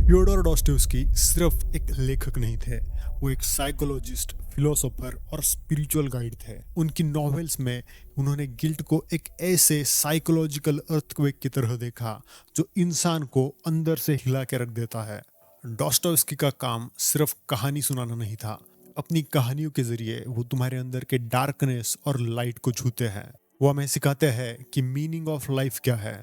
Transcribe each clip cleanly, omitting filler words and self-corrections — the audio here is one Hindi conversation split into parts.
फ्योडोर डॉस्टोयevस्की सिर्फ एक लेखक नहीं थे, वो एक साइकोलॉजिस्ट, फिलोसोफर और स्पिरिचुअल गाइड थे। उनकी नॉवेल्स में उन्होंने गिल्ट को एक ऐसे साइकोलॉजिकल अर्थक्वेक की तरह देखा जो इंसान को अंदर से हिला के रख देता है। डॉस्टोयevस्की का काम सिर्फ कहानी सुनाना नहीं था, अपनी कहानियों के जरिए वो तुम्हारे अंदर के डार्कनेस और लाइट को छूते हैं। वो हमें सिखाते हैं कि मीनिंग ऑफ लाइफ क्या है।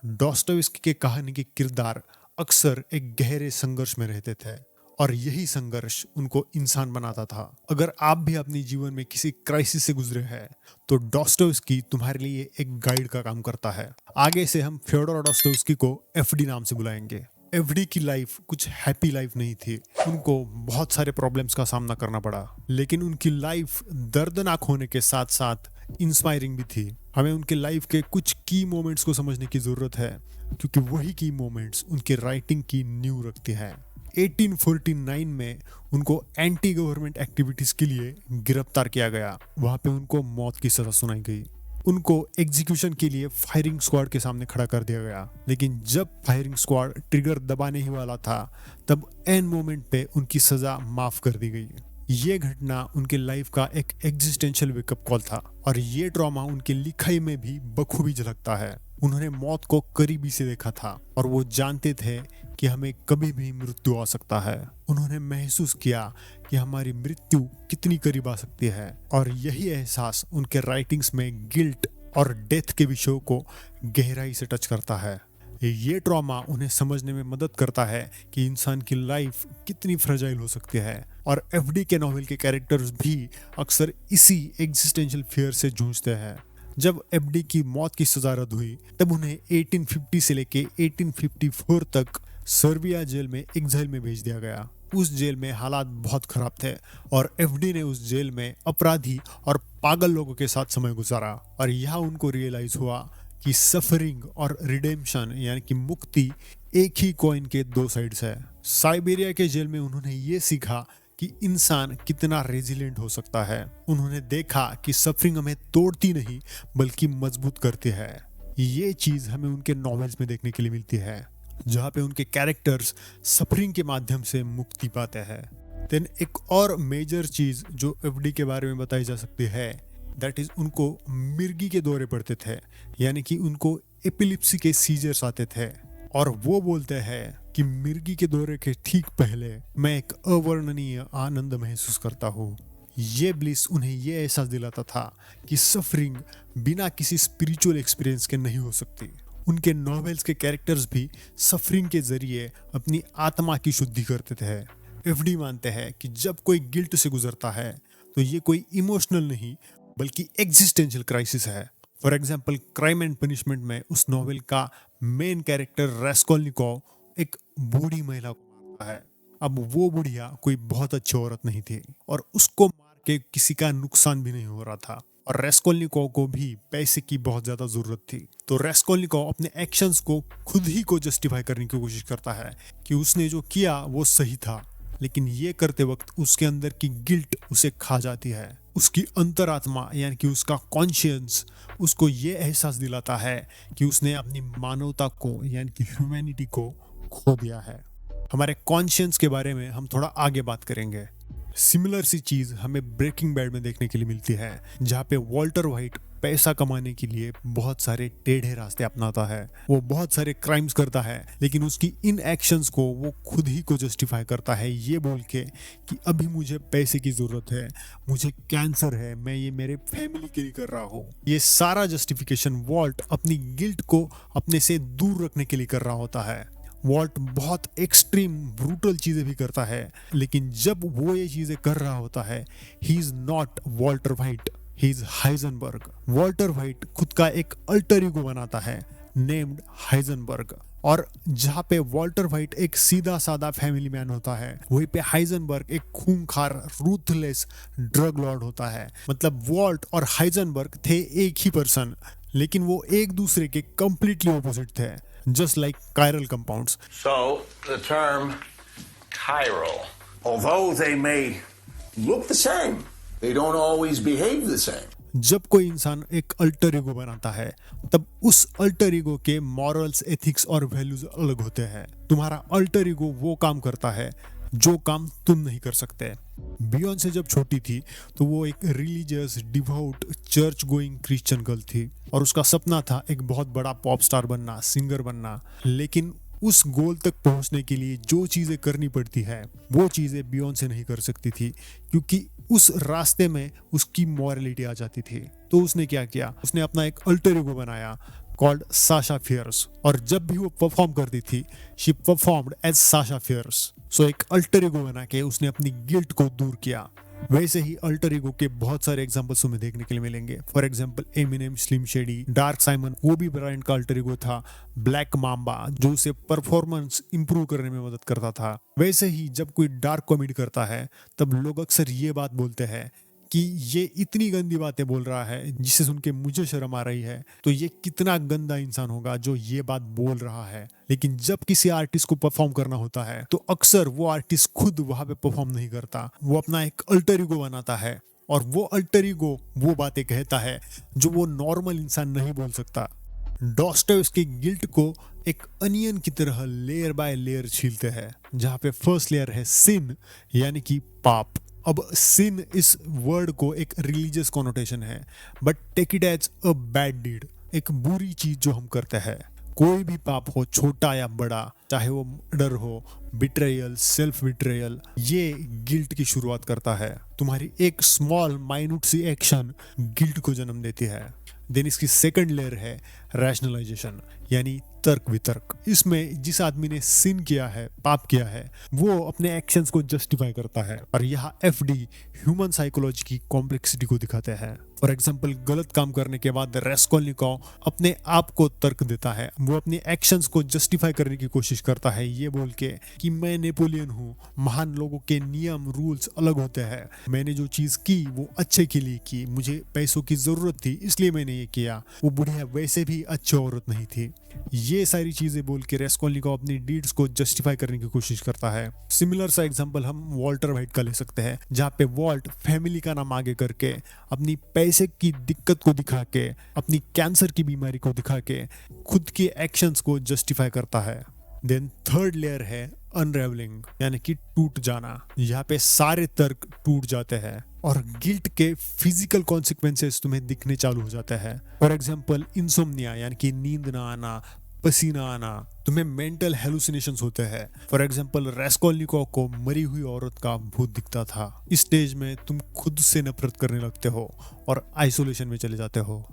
डॉस्टोयevस्की के कहानी के किरदार अक्सर एक गहरे संघर्ष में रहते थे और यही संघर्ष उनको इंसान बनाता था। अगर आप भी अपने जीवन में किसी क्राइसिस से गुजरे हैं तो डॉस्टोयevस्की तुम्हारे लिए एक गाइड का काम करता है। आगे से हम फ्योडोर डॉस्टोयevस्की को एफडी नाम से बुलाएंगे। एफडी की लाइफ कुछ हैप्पी लाइफ नहीं थी, उनको बहुत सारे प्रॉब्लम्स का सामना करना पड़ा, लेकिन उनकी लाइफ दर्दनाक होने के साथ साथ इंस्पायरिंग भी थी। हमें उनके लाइफ के कुछ की मोमेंट्स को समझने की जरूरत है, क्योंकि वही की मोमेंट्स उनके राइटिंग की नींव रखती हैं। 1849 में उनको एंटी गवर्नमेंट एक्टिविटीज के लिए गिरफ्तार किया गया। वहां पे उनको मौत की सजा सुनाई गई। उनको एग्जीक्यूशन के लिए फायरिंग स्क्वाड के सामने खड़ा कर दिया गया, लेकिन जब फायरिंग स्क्वाड ट्रिगर दबाने ही वाला था तब एन मोमेंट पे उनकी सजा माफ कर दी गई। ये घटना उनके लाइफ का एक एग्जिस्टेंशियल वेकअप कॉल था और ये ड्रामा उनके लिखाई में भी बखूबी झलकता है। उन्होंने मौत को करीबी से देखा था और वो जानते थे कि हमें कभी भी मृत्यु आ सकता है। उन्होंने महसूस किया कि हमारी मृत्यु कितनी करीब आ सकती है और यही एहसास उनके राइटिंग्स में गिल्ट और डेथ के विषयों को गहराई से टच करता है। ये ट्रॉमा उन्हें समझने में मदद करता है कि इंसान की लाइफ कितनी फ्रेजाइल हो सकती है और एफडी के नॉवेल के कैरेक्टर्स भी अक्सर इसी एग्जिस्टेंशियल फियर से जूझते हैं। जब एफडी की मौत की सजा रद्द हुई तब उन्हें 1850 से लेके 1854 तक सर्बिया जेल में एग्जाइल में भेज दिया गया। उस जेल में हालात बहुत खराब थे और एफडी ने उस जेल में अपराधी और पागल लोगों के साथ समय गुजारा और यहाँ उनको रियलाइज हुआ कि सफरिंग और रिडेम्पशन यानी कि मुक्ति एक ही कॉइन के दो साइड्स है। साइबेरिया के जेल में उन्होंने ये सीखा कि इंसान कितना रेजिलेंट हो सकता है। उन्होंने देखा कि सफरिंग हमें तोड़ती नहीं बल्कि मजबूत करती है। ये चीज हमें उनके नॉवेल्स में देखने के लिए मिलती है, जहाँ पे उनके कैरेक्टर्स सफरिंग के माध्यम से मुक्ति पाते हैं। देन एक और मेजर चीज जो एफडी के बारे में बताई जा सकती है, दैट इज उनको मिर्गी के दौरे पड़ते थे, यानी कि उनको एपिलिप्सी के सीजर्स आते थे और वो बोलते हैं कि मिर्गी के दौरे के ठीक पहले मैं एक अवर्णनीय आनंद महसूस करता हूँ। ये ब्लिस उन्हें ये एहसास दिलाता था कि सफरिंग बिना किसी स्पिरिचुअल एक्सपीरियंस के नहीं हो सकती। उनके नॉवेल्स के कैरेक्टर्स भी सफरिंग के जरिए अपनी आत्मा की शुद्धि करते थे। एफडी मानते हैं कि जब कोई गिल्ट से गुजरता है तो ये कोई इमोशनल नहीं बल्कि एग्जिस्टेंशियल क्राइसिस है। For example crime and punishment में उस नॉवेल का मेन कैरेक्टर रास्कोल्निकोव एक बूढ़ी महिला को मारता है। अब वो बुढ़िया कोई बहुत अच्छी औरत नहीं थी और उसको मार के किसी का नुकसान भी नहीं हो रहा था और रास्कोल्निकोव को भी पैसे की बहुत ज्यादा जरूरत थी। तो रास्कोल्निकोव अपने एक्शंस को खुद ही को जस्टिफाई करने की कोशिश करता है कि उसने जो किया वो सही था, लेकिन ये करते वक्त उसके अंदर की गिल्ट उसे खा जाती है। उसकी अंतरात्मा यानी कि उसका कॉन्शियंस उसको ये एहसास दिलाता है कि उसने अपनी मानवता को यानी कि ह्यूमैनिटी को खो दिया है। हमारे कॉन्शियंस के बारे में हम थोड़ा आगे बात करेंगे। सिमिलर सी चीज हमें ब्रेकिंग बैड में देखने के लिए मिलती है, जहाँ पे वॉल्टर व्हाइट पैसा कमाने के लिए बहुत सारे टेढ़े रास्ते अपनाता है। वो बहुत सारे क्राइम्स करता है, लेकिन उसकी इन एक्शंस को वो खुद ही को जस्टिफाई करता है ये बोल के कि अभी मुझे पैसे की जरूरत है, मुझे कैंसर है, मैं ये मेरे फैमिली के लिए कर रहा हूँ। ये सारा जस्टिफिकेशन वॉल्ट अपनी गिल्ट को अपने से दूर रखने के लिए कर रहा होता है। वॉल्ट बहुत एक्सट्रीम ब्रूटल चीजें भी करता है, लेकिन जब वो ये चीजें कर रहा होता है, he is not Walter white, he is Heisenberg. Walter white खुद का एक अल्टर ईगो बनाता है नेम्ड हाइजनबर्ग, और जहाँ पे वॉल्टर व्हाइट एक सीधा साधा फैमिली मैन होता है, वहीं पे हाइजनबर्ग एक खूंखार रूथलेस ड्रग लॉर्ड होता है। मतलब वॉल्ट और हाइजनबर्ग थे एक ही पर्सन, लेकिन वो एक दूसरे के कंप्लीटली ऑपोजिट थे, just like chiral compounds. So, the term chiral. Although they may look the same, they don't always behave the same. जब कोई इंसान एक अल्टर ईगो बनाता है तब उस अल्टर ईगो के मॉरल्स, एथिक्स और वैल्यूज अलग होते हैं। तुम्हारा अल्टर ईगो वो काम करता है जो काम तुम नहीं कर सकते। बियॉन्से जब छोटी थी तो वो एक religious, devote, church going Christian girl थी और उसका सपना था एक बहुत बड़ा पॉप स्टार बनना, सिंगर बनना। लेकिन उस गोल तक पहुंचने के लिए जो चीजें करनी पड़ती है वो चीजें बियॉन्से नहीं कर सकती थी, क्योंकि उस रास्ते में उसकी मॉरलिटी आ जाती थी। तो उसने क्या किया, उसने अपना एक अल्टर ईगो बनाया कॉल्ड साशा फियर्स, और जब भी वो परफॉर्म करती थी she performed as Sasha Fierce. So एक अल्टर ईगो बना के उसने अपनी गिल्ट को दूर किया। वैसे ही अल्टर ईगो के बहुत सारे एग्जांपल्स तुम्हें देखने के लिए मिलेंगे। For example Eminem, slim shady, dark Simon, वो भी ब्रांड का अल्टर ईगो था। ब्लैक माम्बा जो उसे परफॉर्मेंस इंप्रूव करने में मदद करता था। वैसे ही जब कोई डार्क कॉमेडी करता है तब लोग अक्सर ये बात बोलते हैं कि ये इतनी गंदी बातें बोल रहा है जिसे सुन के मुझे शर्म आ रही है, तो ये कितना गंदा इंसान होगा जो ये बात बोल रहा है। लेकिन जब किसी आर्टिस्ट को परफॉर्म करना होता है तो अक्सर वो आर्टिस्ट खुद वहां पे परफॉर्म नहीं करता, वो अपना एक अल्टर ईगो बनाता है और वो अल्टर ईगो वो बातें कहता है जो वो नॉर्मल इंसान नहीं बोल सकता। डॉस्टोयेव्स्की गिल्ट को एक अनियन की तरह लेयर बाय लेयर छीलते हैं, जहाँ पे फर्स्ट लेयर है सिन, यानी कि पाप। अब सिन इस वर्ड को एक रिलीजियस कॉनोटेशन है, but take it as a bad deed, एक बुरी चीज जो हम करते हैं। कोई भी पाप हो, छोटा या बड़ा, चाहे वो मर्डर हो, बिट्रेयल, सेल्फ बिट्रेयल, ये गिल्ट की शुरुआत करता है। तुम्हारी एक स्मॉल माइन्यूट सी एक्शन गिल्ट को जन्म देती है। देन इसकी सेकंड लेयर है रैशनलाइजेशन, यानी तर्क वितर्क। इसमें जिस आदमी ने सिन किया है, पाप किया है, वो अपने एक्शंस को जस्टिफाई करता है, और यहाँ एफडी ह्यूमन साइकोलॉजी की कॉम्प्लेक्सिटी को दिखाते हैं। फॉर एग्जाम्पल, गलत काम करने के बाद रेस्कोल्निकोव अपने आप को तर्क देता है, वो अपने एक्शंस को जस्टिफाई करने की कोशिश करता है ये बोल के कि मैं नेपोलियन हूँ, महान लोगों के नियम रूल्स अलग होते हैं, मैंने जो चीज की वो अच्छे के लिए की, मुझे पैसों की जरूरत थी इसलिए मैंने ये किया, वो बुढ़िया वैसे भी अच्छी औरत नहीं थी। ये सारी चीजें बोल के रेस्कोल्निकोव अपनी डीड्स को जस्टिफाई करने की कोशिश करता है। सिमिलर सा एग्जांपल हम वॉल्टर वाइट का ले सकते हैं, जहाँ पे वॉल्ट फैमिली का नाम आगे करके, अपनी पैसे की दिक्कत को दिखा के, अपनी कैंसर की बीमारी को दिखा के खुद के एक्शंस को जस्टिफाई करता है। देन थर्ड लेयर है अनरेवलिंग, यानी कि टूट जाना। यहाँ पे सारे तर्क टूट जाते हैं और गिल्ट के फिजिकल कॉन्सिक्वेंसेस तुम्हें दिखने चालू हो जाते हैं। फॉर एग्जाम्पल इंसोम्निया, यानी कि नींद ना आना, पसीना आना, तुम्हें मेंटल हेलुसिनेशंस होते हैं। फॉर एग्जाम्पल रेस्कोल्निकोव को मरी हुई औरत का भूत दिखता था। इस स्टेज में तुम खुद से नफरत करने लगते हो और आइसोलेशन में चले जाते हो।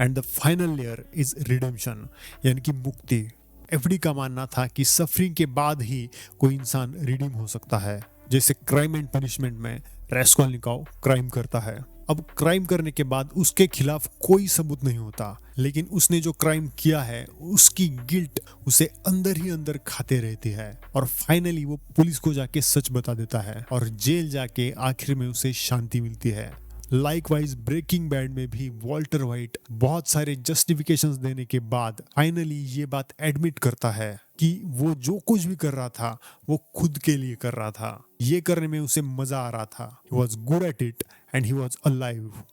And the final layer is redemption, यानी कि मुक्ति। एफडी का मानना था कि सफरिंग के बाद ही कोई इंसान रिडीम हो सकता है। जैसे क्राइम एंड पनिशमेंट में रेस्कोल्निकोव क्राइम करता है। अब क्राइम करने के बाद उसके खिलाफ कोई सबूत नहीं होता, लेकिन उसने जो क्राइम किया है उसकी गिल्ट उसे अंदर ही अंदर खाते रहती है, और फाइनली वो पुलिस को जाके सच बता देता है और जेल जाके आखिर में उसे शांति मिलती है। लाइकवाइज ब्रेकिंग बैड में भी वॉल्टर वाइट बहुत सारे जस्टिफिकेशंस देने के बाद फाइनली ये बात एडमिट करता है कि वो जो कुछ भी कर रहा था वो खुद के लिए कर रहा था, ये करने में उसे मजा आ रहा था। He was good at it and he was alive.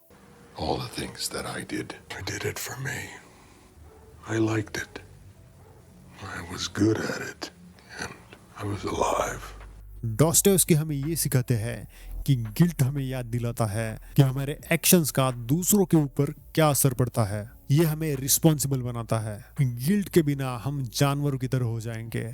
All the things that I did it for me. I liked it. I was good at it. And I was alive. डॉस्टोयेव्स्की हमें ये सिखाते हैं कि गिल्ट हमें याद दिलाता है कि हमारे एक्शंस का दूसरों के ऊपर क्या असर पड़ता है। ये हमें रिस्पॉन्सिबल बनाता है। गिल्ट के बिना हम जानवरों की तरह हो जाएंगे,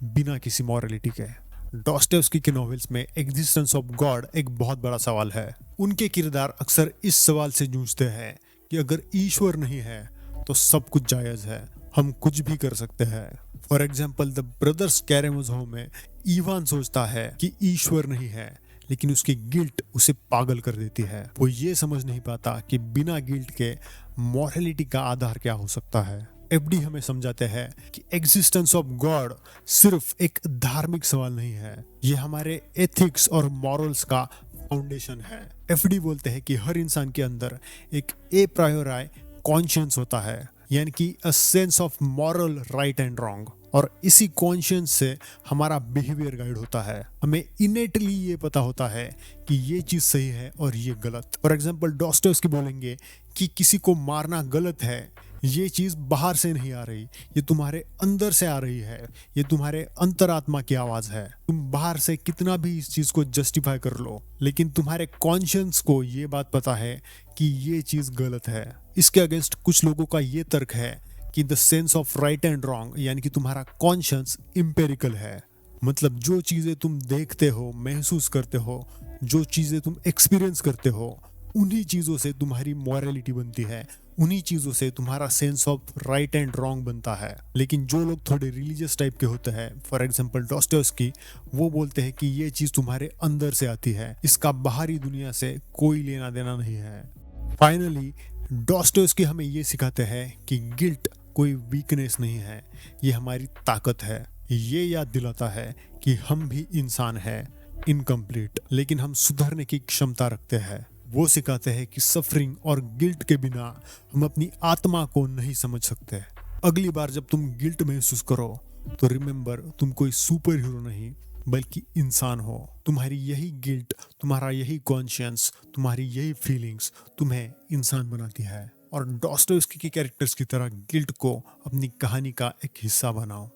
बिना किसी मॉरलिटी के। डॉस्टोयेव्स्की के नॉवेल्स में एग्जिस्टेंस ऑफ गॉड एक बहुत बड़ा सवाल है। उनके किरदार अक्सर इस सवाल से जूझते हैं कि अगर ईश्वर नहीं है तो सब कुछ जायज है, हम कुछ भी कर सकते हैं। फॉर एग्जाम्पल द ब्रदर्स कैरेमोजोव में इवान सोचता है कि ईश्वर नहीं है, लेकिन उसकी गिल्ट उसे पागल कर देती है। वो ये समझ नहीं पाता कि बिना गिल्ट के मॉरलिटी का आधार क्या हो सकता है। एफडी हमें समझाते हैं कि एग्जिस्टेंस ऑफ गॉड सिर्फ एक धार्मिक सवाल नहीं है, ये हमारे एथिक्स और मॉरल्स का फाउंडेशन है। एफडी बोलते हैं कि हर इंसान के अंदर एक ए प्रायोराई कॉन्शियंस होता है, यानी कि a sense of moral right and wrong, और इसी कॉन्शियंस से हमारा बिहेवियर गाइड होता है। हमें इनेटली ये पता होता है कि ये चीज सही है और ये गलत। फॉर एग्जाम्पल डॉस्टोयेव्स्की बोलेंगे कि किसी को मारना गलत है, ये चीज बाहर से नहीं आ रही, ये तुम्हारे अंदर से आ रही है, ये तुम्हारे अंतरात्मा की आवाज है। तुम बाहर से कितना भी इस चीज को जस्टिफाई कर लो, लेकिन तुम्हारे कॉन्शियंस को ये बात पता है कि ये चीज गलत है। इसके अगेंस्ट कुछ लोगों का ये तर्क है कि the sense of right and wrong, यानी कि तुम्हारा कॉन्शियंस इम्पेरिकल है। मतलब जो चीजें तुम देखते हो, महसूस करते हो, जो चीजें तुम एक्सपीरियंस करते हो, उन्हीं चीजों से तुम्हारी मॉरलिटी बनती है, उन्हीं चीजों से तुम्हारा sense of right and wrong बनता है। लेकिन जो लोग थोड़े रिलीजियस टाइप के होते हैं, फॉर एग्जांपल डॉस्टोयेव्स्की, वो बोलते हैं कि ये चीज तुम्हारे अंदर से आती है, इसका बाहरी दुनिया से कोई लेना देना नहीं है। फाइनली डॉस्टोयेव्स्की हमें ये सिखाते हैं कि गिल्ट कोई वीकनेस नहीं है, ये हमारी ताकत है। ये याद दिलाता है कि हम भी इंसान हैं, इनकम्प्लीट, लेकिन हम सुधरने की क्षमता रखते हैं। वो सिखाते हैं कि सफरिंग और गिल्ट के बिना हम अपनी आत्मा को नहीं समझ सकते। अगली बार जब तुम गिल्ट महसूस करो तो रिमेंबर, तुम कोई सुपर हीरो नहीं बल्कि इंसान हो। तुम्हारी यही गिल्ट, तुम्हारा यही कॉन्शियंस, तुम्हारी यही फीलिंग्स तुम्हें इंसान बनाती है। और डॉस्टोयेव्स्की के कैरेक्टर्स की तरह गिल्ट को अपनी कहानी का एक हिस्सा बनाओ।